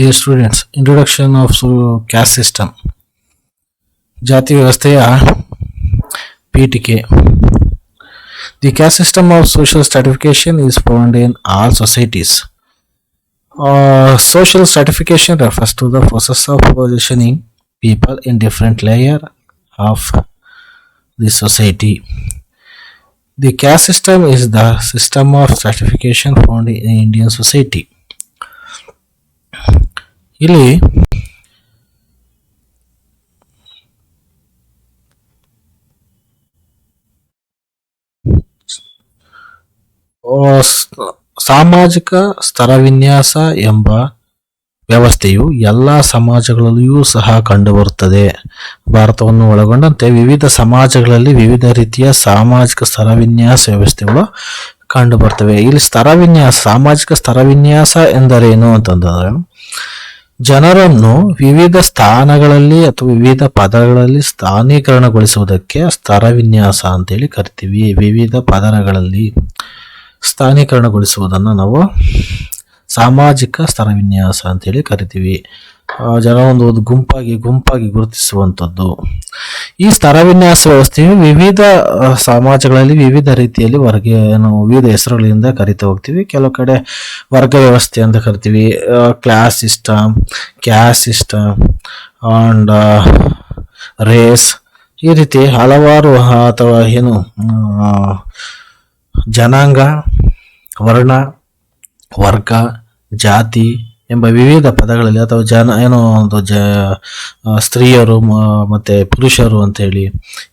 Dear students, introduction of caste system. ಜಾತಿ ವ್ಯವಸ್ಥೆಯ ಪೀಠಿಕೆ. The caste system of social stratification is found in all societies. Social stratification refers to the process of positioning people in different layer of the society. The caste system is the system of stratification found in Indian society. ಇಲ್ಲಿ ಸಾಮಾಜಿಕ ಸ್ತರವಿನ್ಯಾಸ ಎಂಬ ವ್ಯವಸ್ಥೆಯು ಎಲ್ಲ ಸಮಾಜಗಳಲ್ಲಿಯೂ ಸಹ ಕಂಡುಬರುತ್ತದೆ. ಭಾರತವನ್ನು ಒಳಗೊಂಡಂತೆ ವಿವಿಧ ಸಮಾಜಗಳಲ್ಲಿ ವಿವಿಧ ರೀತಿಯ ಸಾಮಾಜಿಕ ಸ್ತರವಿನ್ಯಾಸ ವ್ಯವಸ್ಥೆಗಳು ಕಂಡುಬರ್ತವೆ. ಇಲ್ಲಿ ಸಾಮಾಜಿಕ ಸ್ತರವಿನ್ಯಾಸ ಎಂದರೇನು ಅಂತಂದ್ರೆ, ಜನರನ್ನು ವಿವಿಧ ಸ್ಥಾನಗಳಲ್ಲಿ ಅಥವಾ ವಿವಿಧ ಪದಗಳಲ್ಲಿ ಸ್ಥಾನೀಕರಣಗೊಳಿಸುವುದಕ್ಕೆ ಸ್ತರವಿನ್ಯಾಸ ಅಂತೇಳಿ ಕರಿತೀವಿ. ವಿವಿಧ ಪದರಗಳಲ್ಲಿ ಸ್ಥಾನೀಕರಣಗೊಳಿಸುವುದನ್ನು ನಾವು ಸಾಮಾಜಿಕ ಸ್ತರವಿನ್ಯಾಸ ಅಂತೇಳಿ ಕರಿತೀವಿ. ಜನ ಒಂದು ಗುಂಪಾಗಿ ಗುರುತಿಸುವಂಥದ್ದು. ಈ ಸ್ತರವಿನ್ಯಾಸ ವ್ಯವಸ್ಥೆಯು ವಿವಿಧ ಸಮಾಜಗಳಲ್ಲಿ ವಿವಿಧ ರೀತಿಯಲ್ಲಿ ವಿವಿಧ ಹೆಸರುಗಳಿಂದ ಕರಿತಾ ಹೋಗ್ತೀವಿ. ಕೆಲವು ಕಡೆ ವರ್ಗ ವ್ಯವಸ್ಥೆ ಅಂತ ಕರಿತೀವಿ, class system, caste system and race, ಈ ರೀತಿ ಹಲವಾರು ಅಥವಾ ಜನಾಂಗ, ವರ್ಣ, ವರ್ಗ, ಜಾತಿ ಎಂಬ ವಿವಿಧ ಪದಗಳಲ್ಲಿ ಅಥವಾ ಸ್ತ್ರೀಯರು ಮತ್ತೆ ಪುರುಷರು ಅಂತ ಹೇಳಿ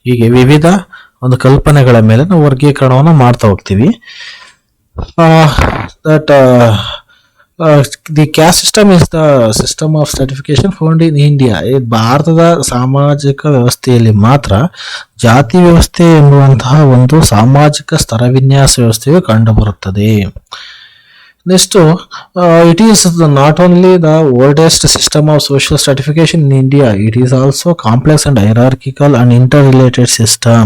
ಹೀಗೆ ವಿವಿಧ ಒಂದು ಕಲ್ಪನೆಗಳ ಮೇಲೆ ನಾವು ವರ್ಗೀಕರಣವನ್ನು ಮಾಡ್ತಾ ಹೋಗ್ತೀವಿ. The caste system is the system of certification found in India. ಭಾರತದ ಸಾಮಾಜಿಕ ವ್ಯವಸ್ಥೆಯಲ್ಲಿ ಮಾತ್ರ ಜಾತಿ ವ್ಯವಸ್ಥೆ ಎಂಬುವಂತಹ ಒಂದು ಸಾಮಾಜಿಕ ಸ್ತರವಿನ್ಯಾಸ ವ್ಯವಸ್ಥೆಯು ಕಂಡುಬರುತ್ತದೆ. Next, it is not only the oldest system of social stratification in India, it is also complex and hierarchical and interrelated system.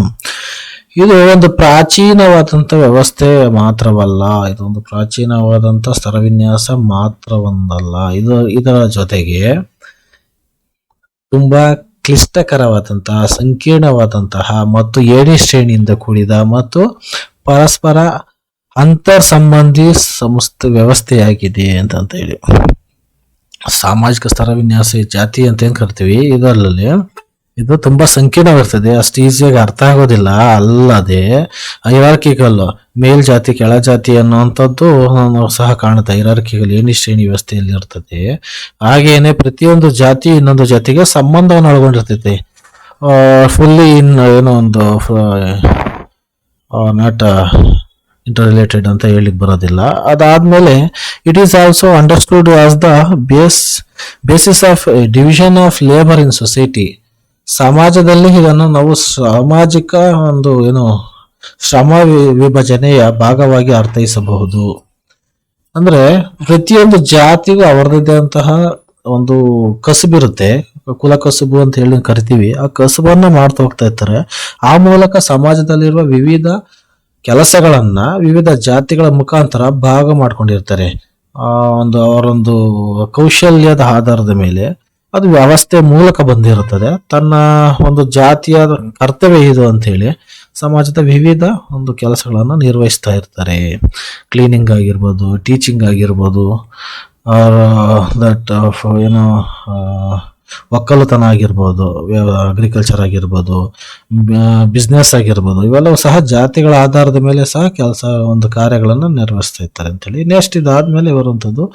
ಇದು ಒಂದು ಪ್ರಾಚೀನವಾದಂಥ ವ್ಯವಸ್ಥೆ ಮಾತ್ರವಲ್ಲ, ಇದೊಂದು ಪ್ರಾಚೀನವಾದಂಥ ಸ್ತರವಿನ್ಯಾಸ ಮಾತ್ರವೊಂದಲ್ಲ, ಇದರ ಜೊತೆಗೆ ತುಂಬಾ ಕ್ಲಿಷ್ಟಕರವಾದಂತಹ, ಸಂಕೀರ್ಣವಾದಂತಹ ಮತ್ತು ಏಣಿ ಶ್ರೇಣಿಯಿಂದ ಕೂಡಿದ ಮತ್ತು ಪರಸ್ಪರ ಅಂತರ್ ಸಂಬಂಧಿ ವ್ಯವಸ್ಥೆಯಾಗಿದೆ ಅಂತ ಹೇಳಿ. ಸಾಮಾಜಿಕ ಸ್ತರವಿನ್ಯಾಸ ಜಾತಿ ಅಂತ ಏನ್ ಕರಿತೀವಿ, ಇದರಲ್ಲಿ ಇದು ತುಂಬಾ ಸಂಕೀರ್ಣವಿರ್ತದೆ, ಅಷ್ಟು ಈಸಿಯಾಗಿ ಅರ್ಥ ಆಗೋದಿಲ್ಲ. ಅಲ್ಲದೆ ಹೈರಾರ್ಕಿಕಲ್, ಮೇಲ್ ಜಾತಿ ಕೆಳ ಜಾತಿ ಅನ್ನುವಂಥದ್ದು ನಾವು ಸಹ ಕಾಣುತ್ತೆ. ಹೈರಾರ್ಕಿಕಲ್ ಏಣಿ ಶ್ರೇಣಿ ವ್ಯವಸ್ಥೆಯಲ್ಲಿ ಇರ್ತದೆ. ಹಾಗೇನೆ ಪ್ರತಿಯೊಂದು ಜಾತಿ ಇನ್ನೊಂದು ಜಾತಿಗೆ ಸಂಬಂಧವನ್ನು ಒಳಗೊಂಡಿರ್ತೈತೆ. ಫುಲ್ಲಿ ನಾಟ್ ಇಂಟರ್ರಿಲೇಟೆಡ್ ಅಂತ ಹೇಳಿಕ್ ಬರೋದಿಲ್ಲ. ಅದಾದ್ಮೇಲೆ it is also understood as the basis of division of labour in society. ಸಮಾಜದಲ್ಲಿ ಇದನ್ನು ನಾವು ಸಾಮಾಜಿಕ ಶ್ರಮ ವಿಭಜನೆಯ ಭಾಗವಾಗಿ ಅರ್ಥೈಸಬಹುದು. ಅಂದ್ರೆ ಪ್ರತಿಯೊಂದು ಜಾತಿಗೂ ಅವರದೇ ಅಂತಹ ಒಂದು ಕಸುಬಿರುತ್ತೆ, ಕುಲ ಕಸುಬು ಅಂತ ಹೇಳಿ ಕರಿತೀವಿ. ಆ ಕಸುಬನ್ನ ಮಾಡ್ತಾ ಹೋಗ್ತಾ ಇರ್ತಾರೆ. ಆ ಮೂಲಕ ಸಮಾಜದಲ್ಲಿರುವ ವಿವಿಧ ಕೆಲಸಗಳನ್ನ ವಿವಿಧ ಜಾತಿಗಳ ಮುಖಾಂತರ ಭಾಗ ಮಾಡ್ಕೊಂಡಿರ್ತಾರೆ. ಅವರೊಂದು ಕೌಶಲ್ಯದ ಆಧಾರದ ಮೇಲೆ ಅದು ವ್ಯವಸ್ಥೆ ಮೂಲಕ ಬಂದಿರುತ್ತದೆ. ತನ್ನ ಒಂದು ಜಾತಿಯ ಕರ್ತವ್ಯ ಇದು ಅಂತ ಹೇಳಿ ಸಮಾಜದ ವಿವಿಧ ಒಂದು ಕೆಲಸಗಳನ್ನು ನಿರ್ವಹಿಸ್ತಾ ಇರ್ತಾರೆ. ಕ್ಲೀನಿಂಗ್ ಆಗಿರ್ಬೋದು, ಟೀಚಿಂಗ್ ಆಗಿರ್ಬೋದು, ಒಕ್ಕಲುತನ ಆಗಿರ್ಬೋದು, ಅಗ್ರಿಕಲ್ಚರ್ ಆಗಿರ್ಬೋದು, ಬಿಸ್ನೆಸ್ ಆಗಿರ್ಬೋದು, ಇವೆಲ್ಲವೂ ಸಹ ಜಾತಿಗಳ ಆಧಾರದ ಮೇಲೆ ಸಹ ಕಾರ್ಯಗಳನ್ನು ನಿರ್ವಹಿಸ್ತಾ ಇರ್ತಾರೆ ಅಂತೇಳಿ. ನೆಕ್ಸ್ಟ್ ಇದಾದ್ಮೇಲೆ ಬರುವಂಥದ್ದು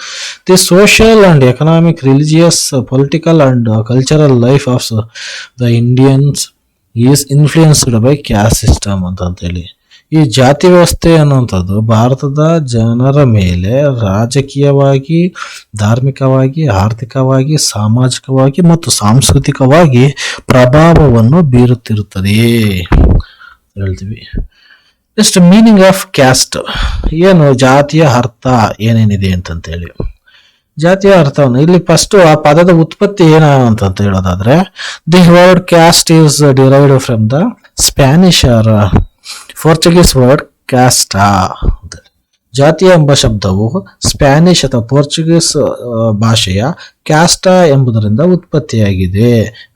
the social and economic, religious, political and cultural life of the Indians is influenced by caste system ಅಂತೇಳಿ. ಈ ಜಾತಿ ವ್ಯವಸ್ಥೆ ಅನ್ನುವಂಥದ್ದು ಭಾರತದ ಜನರ ಮೇಲೆ ರಾಜಕೀಯವಾಗಿ, ಧಾರ್ಮಿಕವಾಗಿ, ಆರ್ಥಿಕವಾಗಿ, ಸಾಮಾಜಿಕವಾಗಿ ಮತ್ತು ಸಾಂಸ್ಕೃತಿಕವಾಗಿ ಪ್ರಭಾವವನ್ನು ಬೀರುತ್ತಿರುತ್ತದೆ ಹೇಳ್ತೀವಿ. ನೆಕ್ಸ್ಟ್ ಮೀನಿಂಗ್ ಆಫ್ ಕ್ಯಾಸ್ಟ್, ಏನು ಜಾತಿಯ ಅರ್ಥ ಏನೇನಿದೆ ಅಂತಂತೇಳಿ. ಜಾತಿಯ ಅರ್ಥವನ್ನು ಇಲ್ಲಿ ಫಸ್ಟ್ ಆ ಪದದ ಉತ್ಪತ್ತಿ ಅಂತ ಹೇಳೋದಾದ್ರೆ, the word caste is derived from the Spanish or Portuguese word casta. ಜಾತಿ ಎಂಬ ಶಬ್ದವು ಸ್ಪ್ಯಾನಿಷ್ ಅಥವಾ ಪೋರ್ಚುಗೀಸ್ ಭಾಷೆಯ ಕ್ಯಾಸ್ಟಾ ಎಂಬುದರಿಂದ ಉತ್ಪತ್ತಿಯಾಗಿದೆ.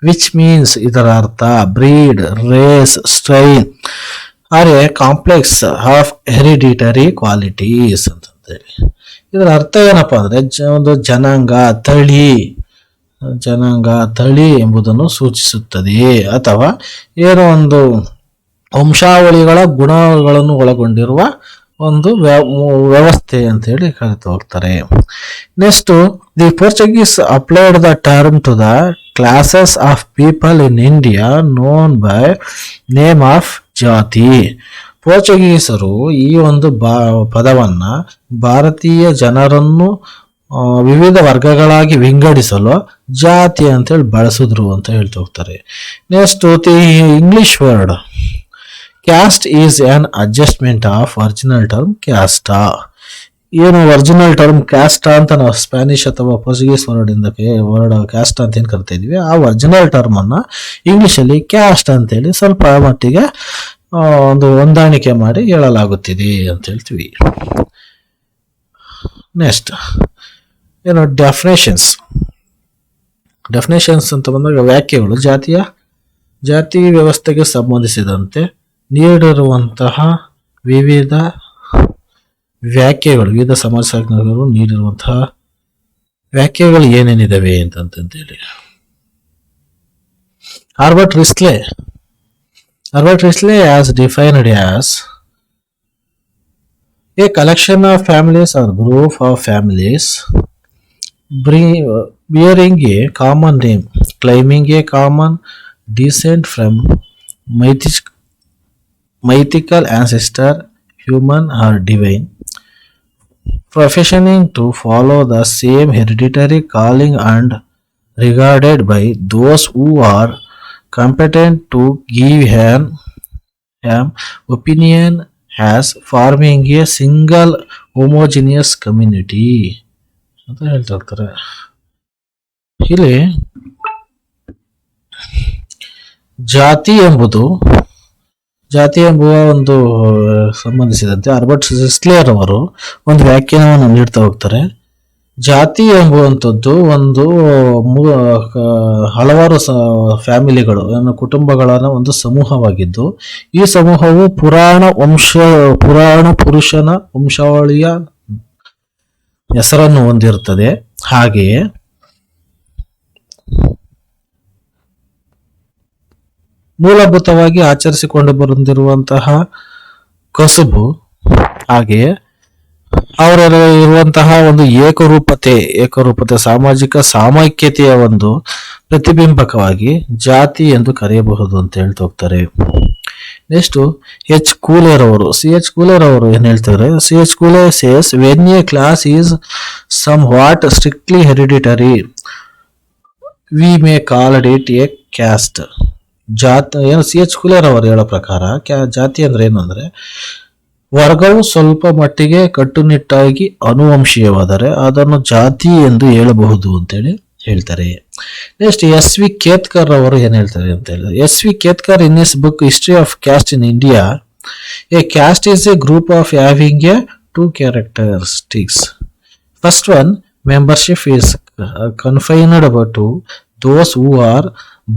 ವಿಚ್ ಮೀನ್ಸ್, ಇದರ ಅರ್ಥ breed, race, style or a complex of hereditary qualities ಅಂತಂತೇಳಿ. ಇದರ ಅರ್ಥ ಏನಪ್ಪಾ ಅಂದ್ರೆ ಒಂದು ಜನಾಂಗ ತಳಿ ಎಂಬುದನ್ನು ಸೂಚಿಸುತ್ತದೆ, ಅಥವಾ ಏನೋ ಒಂದು ವಂಶಾವಳಿಗಳ ಗುಣಗಳನ್ನು ಒಳಗೊಂಡಿರುವ ಒಂದು ವ್ಯವಸ್ಥೆ ಅಂತ ಹೇಳಿ ಕರಿತಾ ಹೋಗ್ತಾರೆ. Next, the Portuguese applied the term to the classes of people in India known by name of ಜಾತಿ. ಪೋರ್ಚುಗೀಸರು ಈ ಒಂದು ಪದವನ್ನ ಭಾರತೀಯ ಜನರನ್ನು ವಿವಿಧ ವರ್ಗಗಳಾಗಿ ವಿಂಗಡಿಸಲು ಜಾತಿ ಅಂತೇಳಿ ಬಳಸಿದ್ರು ಅಂತ ಹೇಳ್ತಾ ಹೋಗ್ತಾರೆ. Next, the English word caste is an adjustment of original term casta. ಏನು ಒರಿಜಿನಲ್ ಟರ್ಮ್ ಕ್ಯಾಸ್ಟಾ ಅಂತ ನಾವು ಸ್ಪ್ಯಾನಿಷ್ ಅಥವಾ ಪೋರ್ಚುಗೀಸ್ ವರ್ಡ್ ಕ್ಯಾಸ್ಟ್ ಅಂತ ಏನ್ ಕರಿತಾ ಇದೀವಿ, ಆ ಒರಿಜಿನಲ್ ಟರ್ಮ್ ಅನ್ನ ಇಂಗ್ಲಿಷ್ ಅಲ್ಲಿ ಕ್ಯಾಸ್ಟ್ ಅಂತೇಳಿ ಸ್ವಲ್ಪ ಮಟ್ಟಿಗೆ ಒಂದು ಹೊಂದಾಣಿಕೆ ಮಾಡಿ ಹೇಳಲಾಗುತ್ತಿದೆ ಅಂತ ಹೇಳ್ತೀವಿ. ನೆಕ್ಸ್ಟ್ ಏನು ಡೆಫಿನೇಷನ್ಸ್ ಅಂತ ಬಂದಾಗ ವ್ಯಾಖ್ಯೆಗಳು ಜಾತಿ ವ್ಯವಸ್ಥೆಗೆ ಸಂಬಂಧಿಸಿದಂತೆ ನೀಡಿರುವಂತಹ ವಿವಿಧ ವ್ಯಾಖ್ಯೆಗಳು, ವಿವಿಧ ಸಮಾಜಶಾಸ್ತ್ರಜ್ಞರು ನೀಡಿರುವಂತಹ ವ್ಯಾಖ್ಯೆಗಳು ಏನೇನಿದಾವೆ ಅಂತಂತೇಳಿ Albert Risley has defined as a collection of families or group of families bearing a common name, claiming a common descent from mythical ancestor, human or divine, professioning to follow the same hereditary calling and regarded by those who are competent to give an opinion as forming a single homogeneous community ಅಂತ ಹೇಳ್ತಾ ಇರ್ತಾರೆ. ಇಲ್ಲಿ ಜಾತಿ ಎಂಬುವ ಒಂದು ಸಂಬಂಧಿಸಿದಂತೆ Albert ರಿಸ್ಲೆರ್ ಅವರು ಒಂದು ವ್ಯಾಖ್ಯಾನವನ್ನು ನೀಡ್ತಾ ಹೋಗ್ತಾರೆ. ಜಾತಿ ಎಂಬುವಂಥದ್ದು ಒಂದು ಹಲವಾರು ಫ್ಯಾಮಿಲಿಗಳು, ಕುಟುಂಬಗಳ ಒಂದು ಸಮೂಹವಾಗಿದ್ದು, ಈ ಸಮೂಹವು ಪುರಾಣ ಪುರುಷನ ವಂಶಾವಳಿಯ ಹೆಸರನ್ನು ಹೊಂದಿರುತ್ತದೆ. ಹಾಗೆಯೇ ಮೂಲಭೂತವಾಗಿ ಆಚರಿಸಿಕೊಂಡು ಬಂದಿರುವಂತಹ ಕಸುಬು, ಹಾಗೆಯೇ ಅವರ ಇರುವಂತಹ ಒಂದು ಏಕರೂಪತೆ ಸಾಮಾಜಿಕ ಸಾಮೈಕ್ಯತೆಯ ಒಂದು ಪ್ರತಿಬಿಂಬಕವಾಗಿ ಜಾತಿ ಎಂದು ಕರೆಯಬಹುದು ಅಂತ ಹೇಳ್ತಾ ಹೋಗ್ತಾರೆ. Next, CH. ಕೂಲರ್ ಅವರು ಏನ್ ಹೇಳ್ತಾರೆ, C H. Cooley says when a class is somewhat strictly hereditary we may called it a caste. C H. Cooley ಅವರು ಹೇಳೋ ಪ್ರಕಾರ ಜಾತಿ ಅಂದ್ರೆ ಏನಂದ್ರೆ ವರ್ಗವು ಸ್ವಲ್ಪ ಮಟ್ಟಿಗೆ ಕಟ್ಟುನಿಟ್ಟಾಗಿ ಅನುವಂಶೀಯವಾದರೆ ಅದನ್ನು ಜಾತಿ ಎಂದು ಹೇಳಬಹುದು ಅಂತೇಳಿ ಹೇಳ್ತಾರೆ. Next, SV. ಕೇತ್ಕರ್ ಅವರು ಏನ್ ಹೇಳ್ತಾರೆ ಅಂತ ಹೇಳಿದ್ರೆ, SV. Ketkar in his book history of caste in India, A caste is A group of having A two characteristics. First one, membership is confined to those who are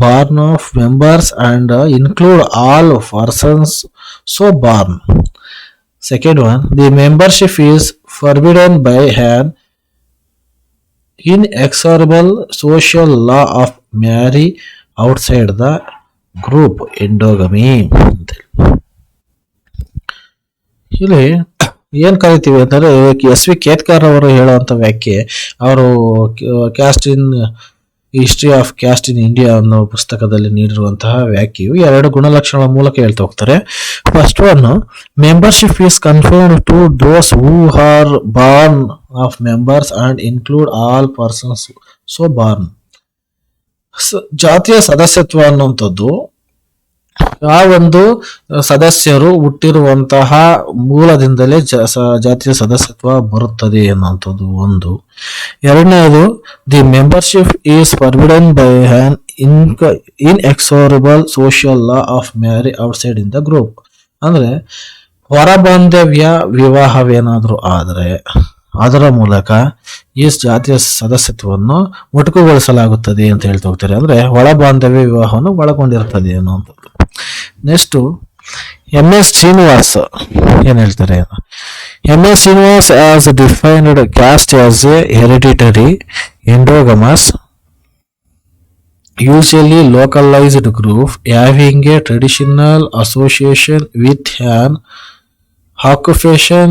born of members and include all persons so born. Second one, the membership is forbidden by an inexorable social law of marry outside the group, endogamy. ಇಲ್ಲಿ ಏನ್ ಕರಿತೀವಿ ಅಂತಂದ್ರೆ, SV. Ketkar ಅವರು ಹೇಳುವಂತ ವ್ಯಾಖ್ಯೆ, ಅವರು caste in history of caste in India ಅನ್ನೋ ಪುಸ್ತಕದಲ್ಲಿ ನೀಡಿರುವಂತಹ ವ್ಯಾಖ್ಯೆಯು ಎರಡು ಗುಣಲಕ್ಷಣಗಳ ಮೂಲಕ ಹೇಳ್ತಾ ಹೋಗ್ತಾರೆ. First one, membership is conferred to those who are born of members and include all persons so born. ಜಾತಿಯ ಸದಸ್ಯತ್ವ ಅನ್ನುವಂಥದ್ದು ಆ ಒಂದು ಸದಸ್ಯರು ಹುಟ್ಟಿರುವಂತಹ ಮೂಲದಿಂದಲೇ ಜಾತಿಯ ಸದಸ್ಯತ್ವ ಬರುತ್ತದೆ ಎನ್ನುವಂಥದ್ದು ಒಂದು. ಎರಡನೇದು, the membership is forbidden by an inexorable social law of marry outside in the group. ಅಂದ್ರೆ ಹೊರಬಾಂಧವ್ಯ ವಿವಾಹವೇನಾದರೂ ಆದರೆ ಅದರ ಮೂಲಕ ಈ ಜಾತಿಯ ಸದಸ್ಯತ್ವವನ್ನು ಮೊಟಕುಗೊಳಿಸಲಾಗುತ್ತದೆ ಅಂತ ಹೇಳ್ತಾ ಹೋಗ್ತಾರೆ. ಅಂದ್ರೆ ಒಳ ಬಾಂಧವ್ಯ ವಿವಾಹವನ್ನು ಒಳಗೊಂಡಿರ್ತದೆ ಅನ್ನುವಂಥದ್ದು. ನೆಕ್ಸ್ಟ್ MS ಶ್ರೀನಿವಾಸ್ ಏನ್ ಹೇಳ್ತಾರೆ? MS Srinivas as defined caste as a hereditary endogamous usually localized group having a traditional association with an occupation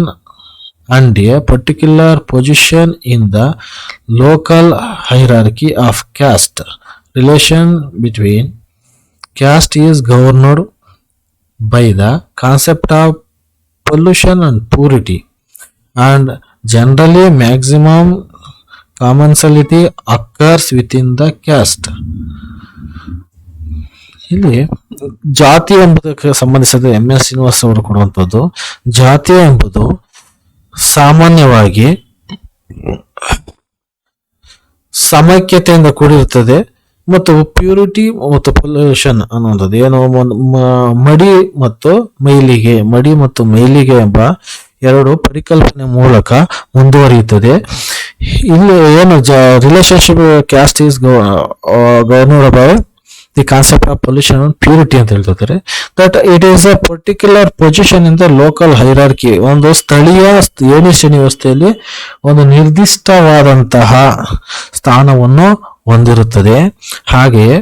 and a particular position in the local hierarchy of caste. Relation between caste is governed by the concept of pollution and purity, and generally maximum commensality occurs within the caste. ಇಲ್ಲಿ ಜಾತಿ ಎಂಬುದಕ್ಕೆ ಸಂಬಂಧಿಸಿದ MS Srinivas ಅವರು ಕೊಡುವಂಥದ್ದು, ಜಾತಿ ಎಂಬುದು ಸಾಮಾನ್ಯವಾಗಿ ಸಮೈಕ್ಯತೆಯಿಂದ ಕೂಡಿರುತ್ತದೆ ಮತ್ತು ಪ್ಯೂರಿಟಿ ಮತ್ತು ಪೊಲ್ಯೂಷನ್ ಅನ್ನುವಂಥದ್ದು ಏನು ಮಡಿ ಮತ್ತು ಮೈಲಿಗೆ ಎಂಬ ಎರಡು ಪರಿಕಲ್ಪನೆ ಮೂಲಕ ಮುಂದುವರಿಯುತ್ತದೆ. ಇಲ್ಲಿ ಏನು relationship caste is governed by the concept of pollution and purity ಅಂತ ಹೇಳ್ತಾರೆ. That it is a particular position in the local hierarchy, ಒಂದು ಸ್ಥಳೀಯ ಏಣಿ ಶ್ರೇಣಿ ವ್ಯವಸ್ಥೆಯಲ್ಲಿ ಒಂದು ನಿರ್ದಿಷ್ಟವಾದಂತಹ ಸ್ಥಾನವನ್ನು ಹೊಂದಿರುತ್ತದೆ. ಹಾಗೆಯೇ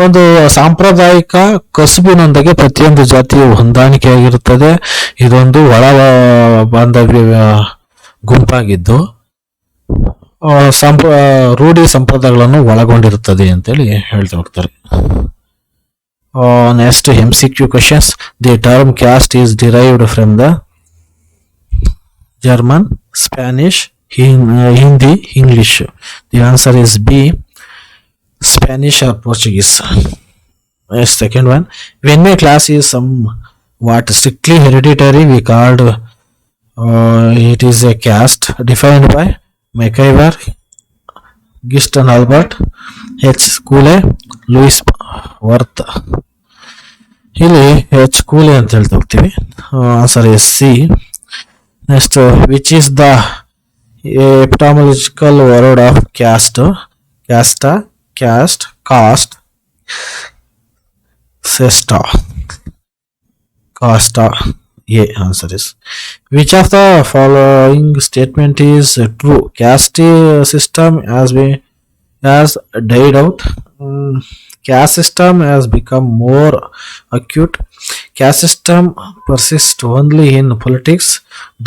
ಒಂದು ಸಾಂಪ್ರದಾಯಿಕ ಕಸುಬಿನೊಂದಿಗೆ ಪ್ರತಿಯೊಂದು ಜಾತಿಯು ಹೊಂದಾಣಿಕೆಯಾಗಿರುತ್ತದೆ. ಇದೊಂದು ಒಳ ಬಾಂಧವ್ಯ ಗುಂಪಾಗಿದ್ದು ರೂಢಿ ಸಂಪ್ರದಾಯಗಳನ್ನು ಒಳಗೊಂಡಿರುತ್ತದೆ ಅಂತೇಳಿ ಹೇಳ್ತಾ ಹೋಗ್ತಾರೆ. Next MCQ questions. The term caste is derived from the German, Spanish, Hindi, English. The answer is B, Spanish or Portuguese. Second one, when a class is somewhat strictly hereditary, we called it is a caste, defined by McIver, Giston Albert, H. Cooley, Louis Worth. ಇಲ್ಲಿ H. Cooley ಅಂತ ಹೇಳ್ತಾ ಹೋಗ್ತೀವಿ. Answer is C. Next, which is the etymological word of caste? Caste, caste, casta. A. Answer is. Which of the following statement is true? Caste system has died out. Caste system has become more acute. Caste system persists only in politics.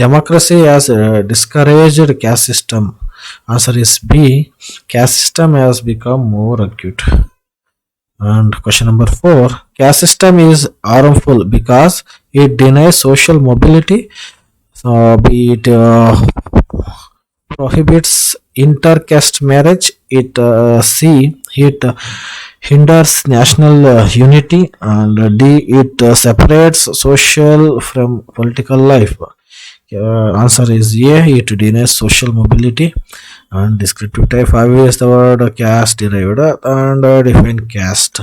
Democracy has discouraged caste system. Answer is B. Caste system has become more acute. And question number 4. Caste system is harmful because it denies social mobility. It prohibits inter-caste marriage. It hinders national unity. And D. It separates social from political life. Answer is A. It denies social mobility. And descriptive type, how is the word caste derived and define caste.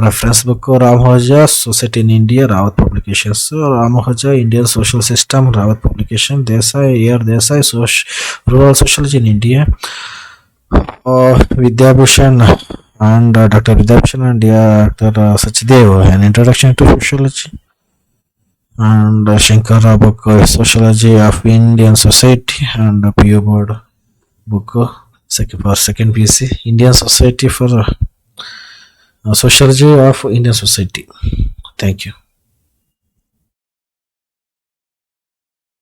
Reference book, Ramanuja, Society in India, Rawat Publications. Ramanuja, Indian Social System, Rawat Publication. Desai, Desai, Rural Sociology in India. Vidyabhushan and Dr. Vidyabhushan and Dr. Sachdev, An Introduction to Sociology. And Shankara book, Sociology of Indian Society, and PO Board book for second PC, Indian Society for Sociology of Indian Society. Thank you.